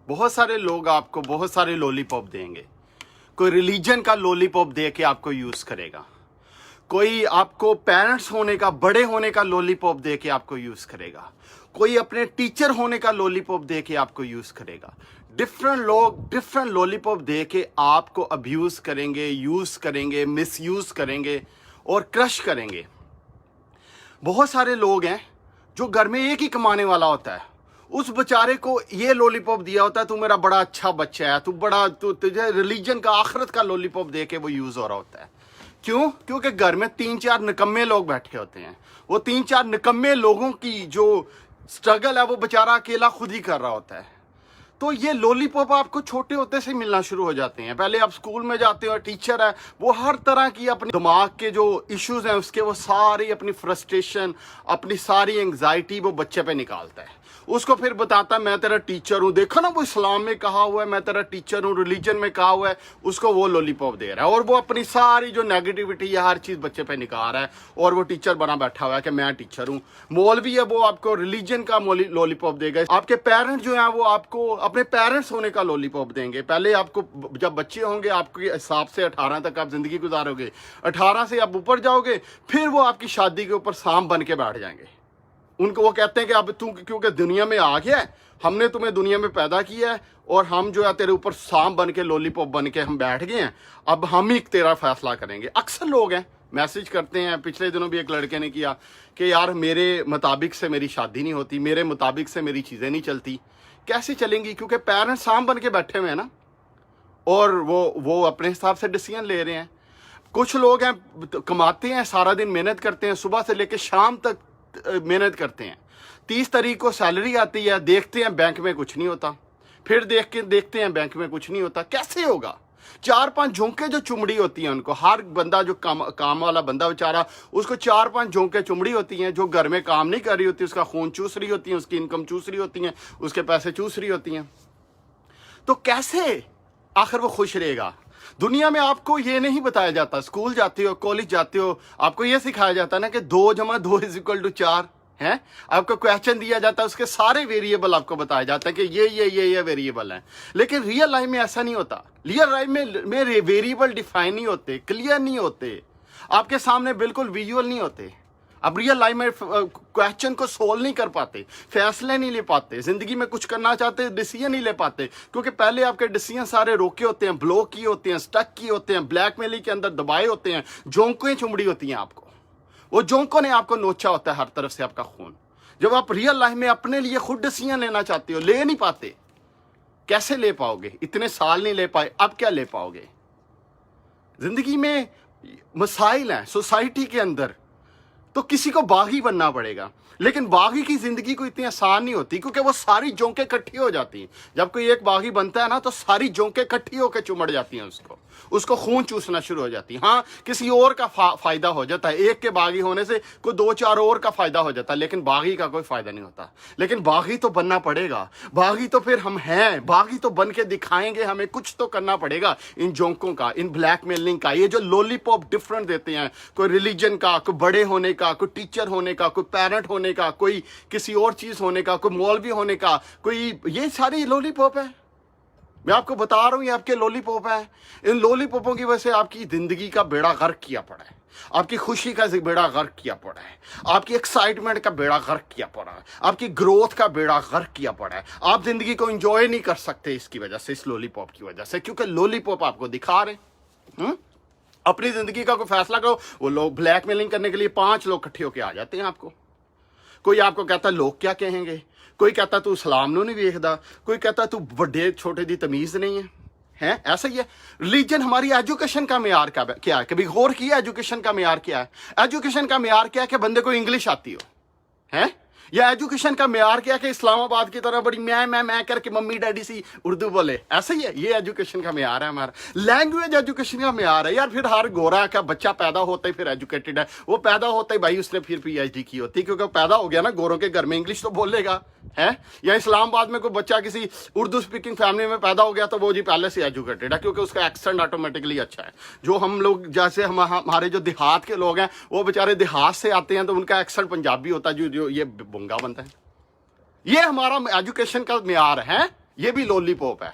बहुत सारे लोग आपको बहुत सारे लॉलीपॉप देंगे। कोई रिलीजन का लॉलीपॉप दे के आपको यूज़ करेगा, कोई आपको पेरेंट्स होने का, बड़े होने का लॉलीपॉप दे के आपको यूज़ करेगा, कोई अपने टीचर होने का लॉलीपॉप दे के आपको यूज़ करेगा। डिफरेंट लोग डिफरेंट लॉलीपॉप दे के आपको अब्यूज़ करेंगे, यूज़ करेंगे, मिसयूज़ करेंगे और क्रश करेंगे। बहुत सारे लोग हैं जो घर में एक ही कमाने वाला होता है, उस बेचारे को ये लॉलीपॉप दिया होता है, तू मेरा बड़ा अच्छा बच्चा है, तुझे रिलीजन का, आखिरत का लॉलीपॉप दे के वो यूज़ हो रहा होता है। क्यों? क्योंकि घर में 3-4 निकम्मे लोग बैठे होते हैं। वो 3-4 निकम्मे लोगों की जो स्ट्रगल है वो बेचारा अकेला खुद ही कर रहा होता है। तो ये लॉलीपॉप आपको छोटे होते से मिलना शुरू हो जाते हैं। पहले आप स्कूल में जाते हो, टीचर है, वो हर तरह की अपने दिमाग के जो इश्यूज हैं उसके वो सारी अपनी फ्रस्ट्रेशन, अपनी सारी एंग्जाइटी वो बच्चे पे निकालता है। उसको फिर बताता है मैं तेरा टीचर हूँ, देखो ना वो इस्लाम में कहा हुआ है मैं तेरा टीचर हूँ, रिलीजन में कहा हुआ है, उसको वो लॉलीपॉप दे रहा है और वो अपनी सारी जो नेगेटिविटी है हर चीज़ बच्चे पे निकाल रहा है और वो टीचर बना बैठा हुआ है कि मैं टीचर हूँ। मौलवी है वो आपको रिलीजन का लॉलीपॉप देगा। आपके पेरेंट्स जो हैं वो आपको अपने पेरेंट्स होने का लॉलीपॉप देंगे। पहले आपको जब बच्चे होंगे आपके हिसाब से 18 तक आप ज़िंदगी गुजारोगे, 18 से आप ऊपर जाओगे, फिर वो आपकी शादी के ऊपर सांप बन के बैठ जाएंगे। उनको वो कहते हैं कि अब तू क्योंकि दुनिया में आ गया है, हमने तुम्हें दुनिया में पैदा किया है और हम जो है तेरे ऊपर सांप बन के, लॉलीपॉप बन के हम बैठ गए हैं, अब हम ही तेरा फैसला करेंगे। अक्सर लोग हैं मैसेज करते हैं, पिछले दिनों भी एक लड़के ने किया कि यार मेरे मुताबिक से मेरी शादी नहीं होती, मेरे मुताबिक से मेरी चीज़ें नहीं चलती। कैसे चलेंगी? क्योंकि पेरेंट्स सांप बन के बैठे हुए हैं ना, और वो अपने हिसाब से डिसीजन ले रहे हैं। कुछ लोग हैं कमाते हैं, सारा दिन मेहनत करते हैं, सुबह से लेकर शाम तक मेहनत करते हैं, 30 तारीख को सैलरी आती है, देखते हैं बैंक में कुछ नहीं होता, फिर देखते हैं बैंक में कुछ नहीं होता। कैसे होगा? 4-5 झोंके जो चुमड़ी होती हैं उनको, हर बंदा जो काम वाला बंदा बेचारा, उसको 4-5 झोंके चुमड़ी होती हैं जो घर में काम नहीं कर रही होती, उसका खून चूस रही होती है, उसकी इनकम चूस रही होती है, उसके पैसे चूस रही होती हैं। तो कैसे आखिर वो खुश रहेगा? दुनिया में आपको ये नहीं बताया जाता। स्कूल जाते हो, कॉलेज जाते हो, आपको ये सिखाया जाता है ना कि 2 + 2 = 4 है। आपको क्वेश्चन दिया जाता है, उसके सारे वेरिएबल आपको बताया जाता है कि ये वेरिएबल है। लेकिन रियल लाइफ में ऐसा नहीं होता। रियल लाइफ में वेरिएबल डिफाइन नहीं होते, क्लियर नहीं होते, आपके सामने बिल्कुल विजुअल नहीं होते। अब रियल लाइफ में क्वेश्चन को सोल्व नहीं कर पाते, फैसले नहीं ले पाते, जिंदगी में कुछ करना चाहते डिसीजन नहीं ले पाते, क्योंकि पहले आपके डिसीजन सारे रोके होते हैं, ब्लॉक किए होते हैं, स्टक किए होते हैं, ब्लैकमेलिंग के अंदर दबाए होते हैं, जोंकें चुमड़ी होती हैं आपको। वो जोंकों ने आपको नोचा होता है हर तरफ से आपका खून। जब आप रियल लाइफ में अपने लिए खुद डिसीजन लेना चाहते हो, ले नहीं पाते। कैसे ले पाओगे? इतने साल नहीं ले पाए, अब क्या ले पाओगे? जिंदगी में मसाइल हैं सोसाइटी के अंदर, तो किसी को बागी बनना पड़ेगा। लेकिन बागी की जिंदगी को इतनी आसान नहीं होती, क्योंकि वो सारी जोंकें इकट्ठी हो जाती हैं। जब कोई एक बागी बनता है ना, तो सारी जोंकें इकट्ठी होकर चुमड़ जाती हैं, उसको खून चूसना शुरू हो जाती है। हाँ, किसी और का फायदा हो जाता है, एक के बागी होने से कोई 2-4 और का फायदा हो जाता है, लेकिन बागी का कोई फायदा नहीं होता। लेकिन बागी तो बनना पड़ेगा। बागी तो फिर हम हैं, बागी तो बन के दिखाएंगे, हमें कुछ तो करना पड़ेगा इन जोंकों का, इन ब्लैकमेलिंग का। ये जो लॉलीपॉप डिफरेंट देते हैं, कोई रिलीजन का, कोई बड़े होने का, कोई टीचर होने का, कोई पेरेंट होने का, कोई किसी और चीज होने का, कोई मौलवी होने का, कोई, ये सारी लॉलीपॉप है। मैं आपको बता रहा हूं ये आपके लॉलीपॉप है। इन लॉलीपॉपों की वजह से आपकी जिंदगी का बेड़ा गर्क किया पड़ा है, आपकी खुशी का बेड़ा गर्क किया पड़ा है, आपकी एक्साइटमेंट का बेड़ा गर्क किया पड़ा है, आपकी ग्रोथ का बेड़ा गर्क किया पड़ा है। आप जिंदगी को एंजॉय नहीं कर सकते इसकी वजह से, इस लॉलीपॉप की वजह से, क्योंकि लॉलीपॉप आपको दिखा रहे। अपनी जिंदगी का कोई फैसला करो, वो लोग ब्लैकमेलिंग करने के लिए 5 लोग इकट्ठे होकर आ जाते हैं आपको। कोई आपको कहता लोग क्या कहेंगे, कोई कहता तू इस्लाम नूं नहीं वेखदा, कोई कहता तू बड़े छोटे दी तमीज नहीं है। ऐसा ही है रिलीजन। हमारी एजुकेशन का मेयार क्या है? कभी गौर किया एजुकेशन का मेयार क्या है? एजुकेशन का मेयार क्या है कि बंदे को इंग्लिश आती हो, है? या एजुकेशन का मेयार क्या है कि इस्लामाबाद की तरह बड़ी मैं करके मम्मी डैडी सी उर्दू बोले? ऐसा ही है, ये एजुकेशन का मेयार है हमारा। लैंग्वेज एजुकेशन का मेयार है यार। फिर हर गोरा का बच्चा पैदा होता ही फिर एजुकेटेड है, वो पैदा होता ही भाई उसने फिर PhD की होती, क्योंकि पैदा हो गया ना गोरों के घर में, इंग्लिश तो बोलेगा, है? या इस्लामाबाद में कोई बच्चा किसी उर्दू स्पीकिंग फैमिली में पैदा हो गया तो वो जी पहले से एजुकेटेड है, क्योंकि उसका एक्सेंट ऑटोमेटिकली अच्छा है। जो हम लोग जैसे हमारे जो देहात के लोग हैं, वो बेचारे देहात से आते हैं तो उनका एक्सेंट पंजाबी होता है, जो ये बुंगा बनता है। ये हमारा एजुकेशन का मेयार है। ये भी लॉलीपॉप है।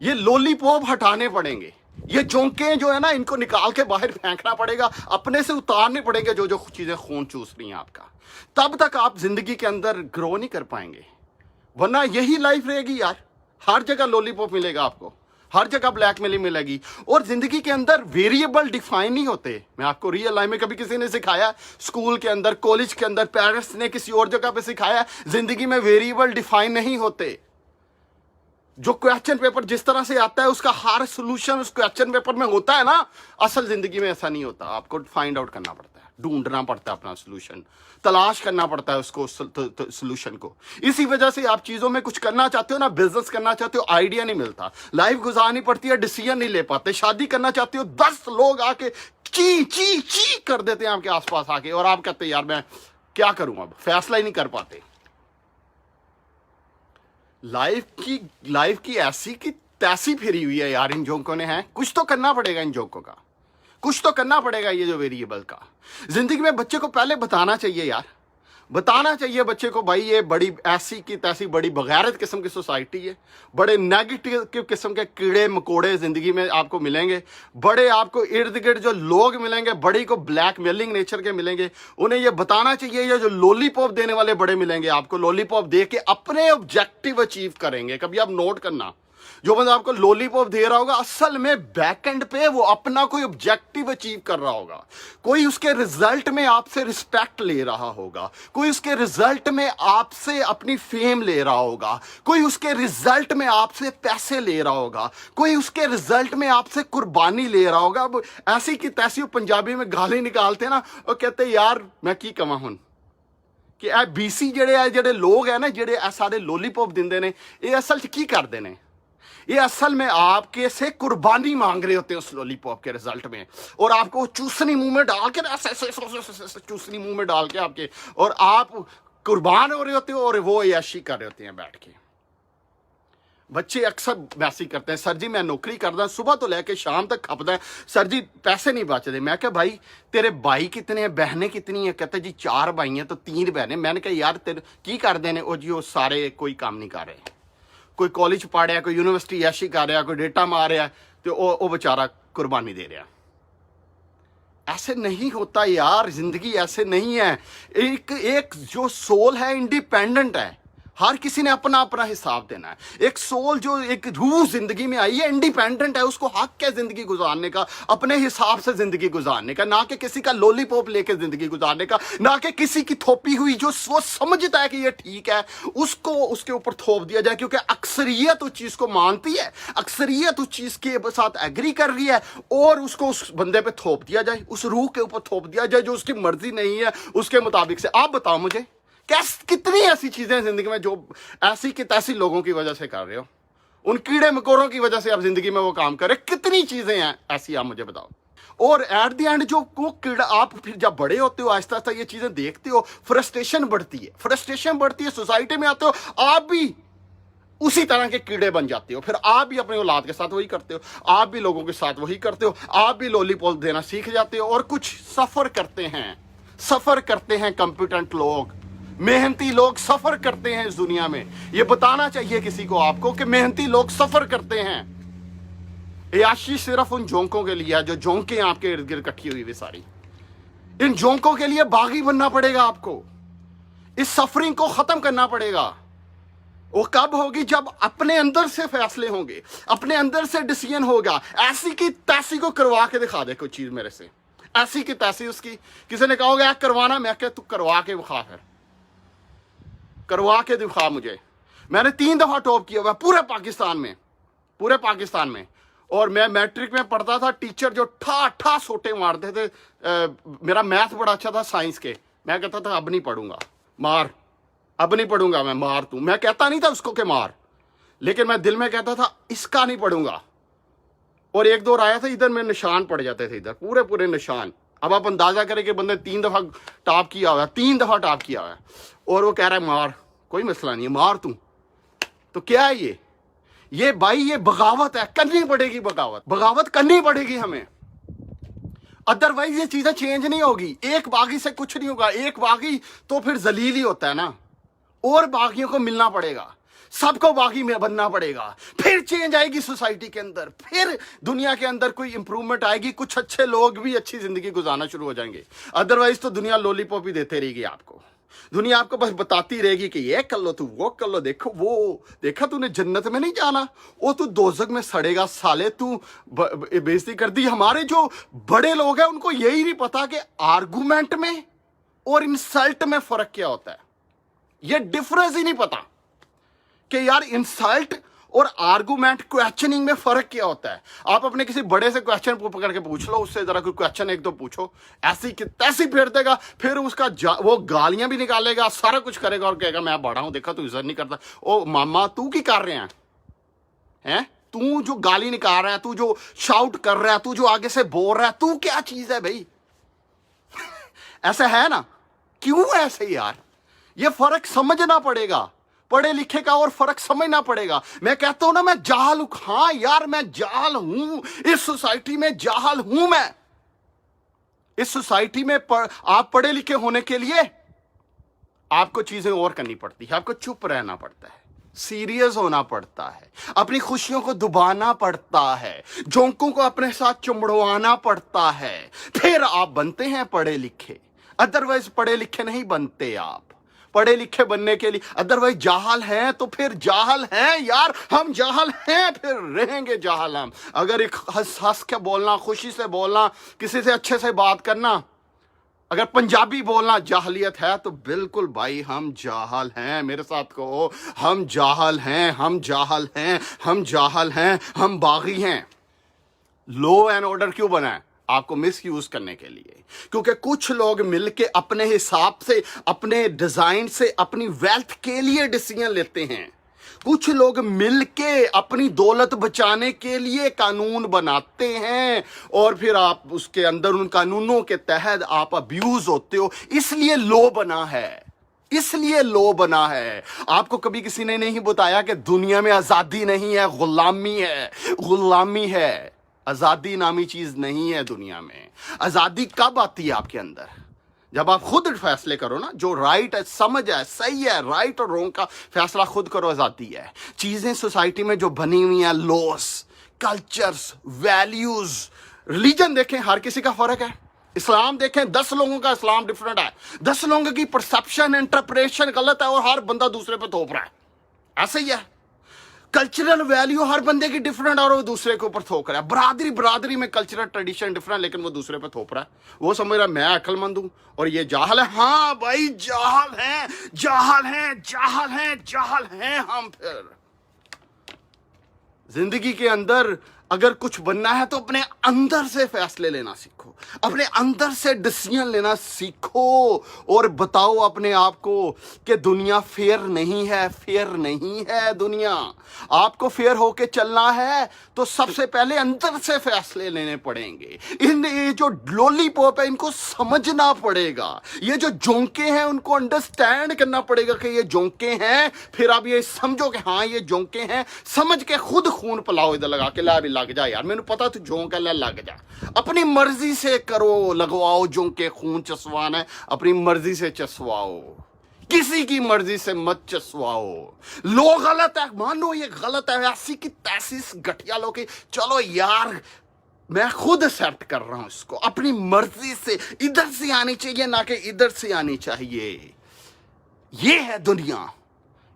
ये लॉलीपॉप हटाने पड़ेंगे। ये जोंके जो है ना, इनको निकाल के बाहर फेंकना पड़ेगा, अपने से उतारने पड़ेंगे जो जो चीजें खून चूस रही हैं आपका। तब तक आप जिंदगी के अंदर ग्रो नहीं कर पाएंगे, वरना यही लाइफ रहेगी यार। हर जगह लॉलीपॉप मिलेगा आपको, हर जगह ब्लैकमेलिंग मिलेगी, और जिंदगी के अंदर वेरिएबल डिफाइन नहीं होते। मैं आपको रियल लाइफ में कभी किसी ने सिखाया, स्कूल के अंदर, कॉलेज के अंदर, पेरेंट्स ने किसी और जगह पे सिखाया, जिंदगी में वेरिएबल डिफाइन नहीं होते। जो क्वेश्चन पेपर जिस तरह से आता है उसका हर सोल्यूशन उस क्वेश्चन पेपर में होता है ना, असल जिंदगी में ऐसा नहीं होता। आपको फाइंड आउट करना पड़ता है, ढूंढना पड़ता है अपना सोल्यूशन, तलाश करना पड़ता है उसको, सोल्यूशन को। इसी वजह से आप चीजों में कुछ करना चाहते हो ना, बिजनेस करना चाहते हो, आइडिया नहीं मिलता, लाइफ गुजारनी पड़ती है, डिसीजन नहीं ले पाते। शादी करना चाहते हो, 10 लोग आके ची ची ची कर देते हैं आपके आसपास आके, और आप कहते हैं यार मैं क्या करूं, अब फैसला ही नहीं कर पाते। लाइफ की ऐसी की तैसी फिरी हुई है यार इन जोकों ने। है कुछ तो करना पड़ेगा, इन जोकों का कुछ तो करना पड़ेगा। ये जो वेरिएबल का जिंदगी में बच्चे को पहले बताना चाहिए यार, बताना चाहिए बच्चे को, भाई ये बड़ी ऐसी की तैसी बड़ी बगैरत किस्म की सोसाइटी है, बड़े नेगेटिव किस्म के कीड़े मकोड़े जिंदगी में आपको मिलेंगे, बड़े आपको इर्द गिर्द जो लोग मिलेंगे बड़ी को ब्लैकमेलिंग नेचर के मिलेंगे। उन्हें ये बताना चाहिए, ये जो लॉलीपॉप देने वाले बड़े मिलेंगे आपको, लॉलीपॉप दे के अपने ऑब्जेक्टिव अचीव करेंगे। कभी आप नोट करना, जो बंदा आपको लॉलीपॉप दे रहा होगा असल में बैकएंड पे वो अपना कोई ऑब्जेक्टिव अचीव कर रहा होगा। कोई उसके रिजल्ट में आपसे रिस्पेक्ट ले रहा होगा, कोई उसके रिजल्ट में आपसे अपनी फेम ले रहा होगा, कोई उसके रिजल्ट में आपसे पैसे ले रहा होगा, कोई उसके रिजल्ट में आपसे कुर्बानी ले रहा होगा। अब ऐसी की तैसी पंजाबी में गाली निकालते हैं ना, वो कहते हैं यार मैं की कमा हूं कि ए बीसी जेडे लोग है ना, जेडे सारे लॉलीपॉप दिंदे ने, ये असल च की करते ने, ये असल में आपके से कुर्बानी मांग रहे होते हैं उस लॉलीपॉप के रिजल्ट में, और आपको चूसनी मुंह में डाल के चूसनी मुंह में डाल के आपके, और आप कुर्बान हो रहे होते हो और वो याशी कर रहे होते हैं बैठ के। बच्चे अक्सर वैसे करते हैं, सर जी मैं नौकरी करदा, सुबह तो लेके शाम तक खपदा है, सर जी पैसे नहीं बचते। मैं क्या भाई तेरे भाई कितने हैं, बहनें कितनी हैं? कहते जी 4 भाई हैं तो 3 बहनें। मैंने कहा यार तेरे की कर देने? ओ जी वो सारे कोई काम नहीं कर रहे, कोई कॉलेज पढ़ रहा, कोई यूनिवर्सिटी ऐशी कर रहा, कोई डेटा मार रहा, तो वो बेचारा कुर्बानी दे रहा। ऐसे नहीं होता यार, जिंदगी ऐसे नहीं है। एक जो सोल है इंडिपेंडेंट है, हर किसी ने अपना अपना हिसाब देना है। एक सोल जो एक रूह जिंदगी में आई है इंडिपेंडेंट है, उसको हक है जिंदगी गुजारने का, अपने हिसाब से जिंदगी गुजारने का, ना कि किसी का लॉलीपॉप लेके जिंदगी गुजारने का, ना कि किसी की थोपी हुई जो वो समझता है कि ये ठीक है उसको उसके ऊपर थोप दिया जाए। क्योंकि अक्सरियत उस चीज को मानती है, अक्सरियत उस चीज के साथ एग्री कर रही है, और उसको उस बंदे पे थोप दिया जाए, उस रूह के ऊपर थोप दिया जाए जो उसकी मर्जी नहीं है उसके मुताबिक से। आप बताओ मुझे कितनी ऐसी चीजें हैं जिंदगी में जो ऐसी की तैसी लोगों की वजह से कर रहे हो, उन कीड़े मकोड़ों की वजह से आप जिंदगी में वो काम कर रहे, कितनी चीजें हैं ऐसी, आप मुझे बताओ। और एट द एंड जो वो कीड़ा, आप फिर जब बड़े होते हो आहिस्ता आहिस्ता ये चीजें देखते हो, फ्रस्ट्रेशन बढ़ती है, फ्रस्ट्रेशन बढ़ती है, सोसाइटी में आते हो आप भी उसी तरह के कीड़े बन जाते हो, फिर आप भी अपने औलाद के साथ वही करते हो, आप भी लोगों के साथ वही करते हो, आप भी लॉलीपॉप देना सीख जाते हो, और कुछ सफर करते हैं कंपिटेंट लोग, मेहनती लोग सफर करते हैं इस दुनिया में। ये बताना चाहिए किसी को आपको कि मेहनती लोग सफर करते हैं। याशी सिर्फ उन जोंकों के लिए है जो जोंके आपके इर्द गिर्द इकट्ठी हुई सारी, इन जोंकों के लिए बागी बनना पड़ेगा आपको, इस सफरिंग को खत्म करना पड़ेगा। वो कब होगी? जब अपने अंदर से फैसले होंगे, अपने अंदर से डिसीजन होगा। ऐसी की तैसी को करवा के दिखा दे कोई चीज मेरे से, ऐसी की तैसी उसकी, किसी ने कहोगे करवाना, मैं क्या तू करवा के दिखा, फिर करवा के दिखा मुझे। मैंने 3 दफा टॉप किया हुआ पूरे पाकिस्तान में, और मैं मैट्रिक में पढ़ता था, टीचर जो ठा सोटे मारते थे। मेरा मैथ बड़ा अच्छा था साइंस के, मैं कहता था अब नहीं पढ़ूंगा, मार, अब नहीं पढ़ूंगा मैं, मार तू। मैं कहता नहीं था उसको के मार, लेकिन मैं दिल में कहता था इसका नहीं पढ़ूंगा। और 1-2 आया था इधर में निशान पड़ जाते थे, इधर पूरे निशान। अब आप अंदाजा करें कि बंदे 3 दफा टॉप किया हुआ है, 3 दफा टॉप किया हुआ है, और वो कह रहा है मार, कोई मसला नहीं है, मार तू। तो क्या है ये भाई, ये बगावत है, करनी पड़ेगी बगावत करनी पड़ेगी हमें, अदरवाइज ये चीजें चेंज नहीं होगी। एक बागी से कुछ नहीं होगा, एक बागी तो फिर जलील ही होता है ना, और बागियों को मिलना पड़ेगा। सबको बागी में बनना पड़ेगा, फिर चेंज आएगी सोसाइटी के अंदर, फिर दुनिया के अंदर कोई इंप्रूवमेंट आएगी, कुछ अच्छे लोग भी अच्छी जिंदगी गुजारना शुरू हो जाएंगे। अदरवाइज तो दुनिया लॉलीपॉप ही देते रहेगी आपको। दुनिया आपको बस बताती रहेगी कि ये कर लो, तू वो कर लो, देखो वो देखा तूने जन्नत में नहीं जाना, वो तू दोजख में सड़ेगा साले, तू बेइज्जती कर दी। हमारे जो बड़े लोग हैं उनको यही नहीं पता कि आर्गुमेंट में और इंसल्ट में फर्क क्या होता है। ये डिफरेंस ही नहीं पता कि यार इंसल्ट और आर्गुमेंट क्वेश्चनिंग में फर्क क्या होता है। आप अपने किसी बड़े से क्वेश्चन पकड़ के पूछ लो, उससे जरा कोई क्वेश्चन एक दो पूछो, ऐसी कि तैसी फेर देगा, फिर उसका वो गालियां भी निकालेगा, सारा कुछ करेगा और कहेगा मैं बड़ा हूं, देखा तू इज्जत नहीं करता। ओ मामा तू की कर रहे हैं? तू जो गाली निकाल रहा है, तू जो शाउट कर रहा है, तू जो आगे से बोल रहा है, तू क्या चीज है भाई? ऐसा है ना? क्यों ऐसे यार? ये फर्क समझना पड़ेगा, पढ़े लिखे का और फर्क समझना पड़ेगा। मैं कहता हूं ना मैं जाहल हूं, हाँ यार मैं जाहल हूं, इस सोसाइटी में जाहल हूं मैं। इस सोसाइटी में आप पढ़े लिखे होने के लिए आपको चीजें और करनी पड़ती है, आपको चुप रहना पड़ता है, सीरियस होना पड़ता है, अपनी खुशियों को दबाना पड़ता है, जोंकों को अपने साथ चुमड़वाना पड़ता है, फिर आप बनते हैं पढ़े लिखे। अदरवाइज पढ़े लिखे नहीं बनते आप। पढ़े लिखे बनने के लिए अदरवाइज जाहल हैं तो फिर जाहल हैं यार, हम जाहल हैं, फिर रहेंगे जाहल हम। अगर एक हंस के बोलना, खुशी से बोलना, किसी से अच्छे से बात करना, अगर पंजाबी बोलना जाहलियत है तो बिल्कुल भाई हम जाहल हैं। मेरे साथ कहो हम जाहल हैं, हम जाहल हैं, हम जाहल हैं, हम बागी हैं। लॉ एंड ऑर्डर क्यों बना है? आपको मिस यूज करने के लिए, क्योंकि कुछ लोग मिलके अपने हिसाब से, अपने डिजाइन से, अपनी वेल्थ के लिए डिसीजन लेते हैं। कुछ लोग मिलके अपनी दौलत बचाने के लिए कानून बनाते हैं और फिर आप उसके अंदर उन कानूनों के तहत आप अब्यूज होते हो। इसलिए लॉ बना है, इसलिए लॉ बना है। आपको कभी किसी ने नहीं बताया कि दुनिया में आजादी नहीं है, गुलामी है। गुलामी है, आजादी नामी चीज नहीं है दुनिया में। आजादी कब आती है आपके अंदर? जब आप खुद फैसले करो ना, जो राइट है, समझ है, सही है, राइट और रॉन्ग का फैसला खुद करो, आजादी है। चीजें सोसाइटी में जो बनी हुई हैं, लॉस, कल्चर्स, वैल्यूज, रिलीजन देखें, हर किसी का फर्क है। इस्लाम देखें, 10 लोगों का इस्लाम डिफरेंट है, 10 लोगों की परसेप्शन, इंटरप्रिटेशन गलत है और हर बंदा दूसरे पे थोप रहा है। ऐसे ही है। कल्चरल वैल्यू हर बंदे की डिफरेंट और वो दूसरे के ऊपर थोप रहा है। बरादरी में कल्चरल ट्रेडिशन डिफरेंट, लेकिन वो दूसरे पे थोप रहा है। वो समझ रहा है मैं अक्लमंद हूं और ये जाहल है। हाँ भाई जाहल हैं, जाहल हैं, जाहल हैं, जाहल हैं हम। फिर जिंदगी के अंदर अगर कुछ बनना है तो अपने अंदर से फैसले लेना सीखो, अपने अंदर से डिसीजन लेना सीखो और बताओ अपने आप को कि दुनिया फेयर नहीं है, फेयर नहीं है दुनिया। आपको फेयर होके चलना है तो सबसे पहले अंदर से फैसले लेने पड़ेंगे। ये जो लॉलीपॉप है इनको समझना पड़ेगा, ये जो जोंके हैं उनको अंडरस्टैंड करना पड़ेगा कि ये जोंके हैं। फिर आप ये समझो कि हाँ ये जोंके हैं, समझ के खुद खून पिलाओ, इधर लगा के ला भी लग जा यार, मैंने पता तू जोंक है, लग जा। अपनी मर्जी से करो, लगवाओ जोंके, खून चसवाना है अपनी मर्जी से चसवाओ, किसी की मर्जी से मत चसवाओ। लो गलत है, मानो ये गलत है, ऐसी की तैसी घटिया लो की, चलो यार मैं खुद एक्सेप्ट कर रहा हूं इसको, अपनी मर्जी से इधर से आनी चाहिए ना कि इधर से आनी चाहिए। ये है दुनिया।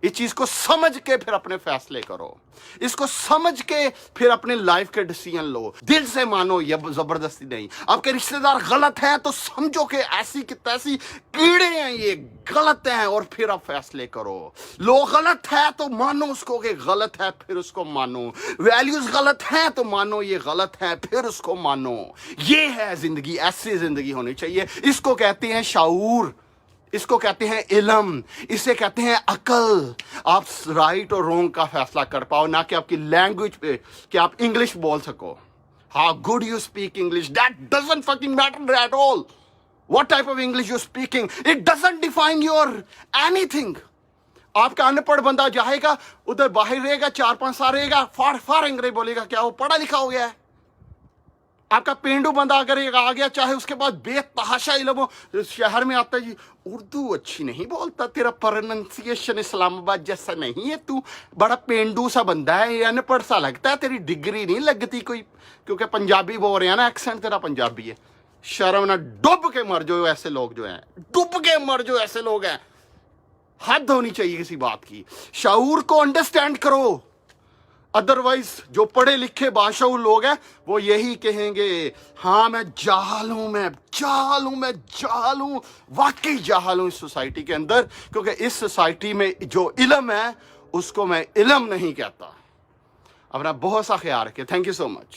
इस चीज को समझ के फिर अपने फैसले करो, इसको समझ के फिर अपने लाइफ के डिसीजन लो, दिल से मानो, ये जबरदस्ती नहीं। आपके रिश्तेदार गलत हैं तो समझो कि ऐसी की तैसी कीड़े हैं, ये गलत हैं, और फिर आप फैसले करो। लोग गलत है तो मानो उसको कि गलत है, फिर उसको मानो। वैल्यूज गलत हैं तो मानो ये गलत है, फिर उसको मानो। ये है जिंदगी, ऐसी जिंदगी होनी चाहिए। इसको कहते हैं शाऊर, इसको कहते हैं इल्म, इसे कहते हैं अकल। आप राइट और रॉन्ग का फैसला कर पाओ, ना कि आपकी लैंग्वेज पे कि आप इंग्लिश बोल सको। How good you speak English, that doesn't fucking matter at all. What type of English you speaking, it doesn't define your anything. आपका अनपढ़ बंदा जाएगा उधर बाहर रहेगा, 4-5 साल रहेगा, फार अंग्रेजी बोलेगा, क्या वो पढ़ा लिखा हो गया है? आपका पेंडू बंदा अगर एक आ गया, चाहे उसके बाद बेतहाशा इल्म हो, शहर में आता है जी, उर्दू अच्छी नहीं बोलता, तेरा प्रोनंसिएशन इस्लामाबाद जैसा नहीं है, तू बड़ा पेंडू सा बंदा है, ये अनपढ़ सा लगता है, तेरी डिग्री नहीं लगती कोई, क्योंकि पंजाबी बोल रहे हैं ना, एक्सेंट तेरा पंजाबी है। शर्म ना, डूब के मर जो ऐसे लोग जो हैं, डूब के मर जो ऐसे लोग हैं। हद होनी चाहिए किसी बात की, शऊर को अंडरस्टैंड करो। अदरवाइज जो पढ़े लिखे बादशाह लोग हैं वो यही कहेंगे, हाँ मैं जाहल हूं, मैं जाहल हूं, वाकई जाहल हूं इस सोसाइटी के अंदर, क्योंकि इस सोसाइटी में जो इल्म है उसको मैं इल्म नहीं कहता। अपना बहुत सा ख्याल रखें। Thank you so much.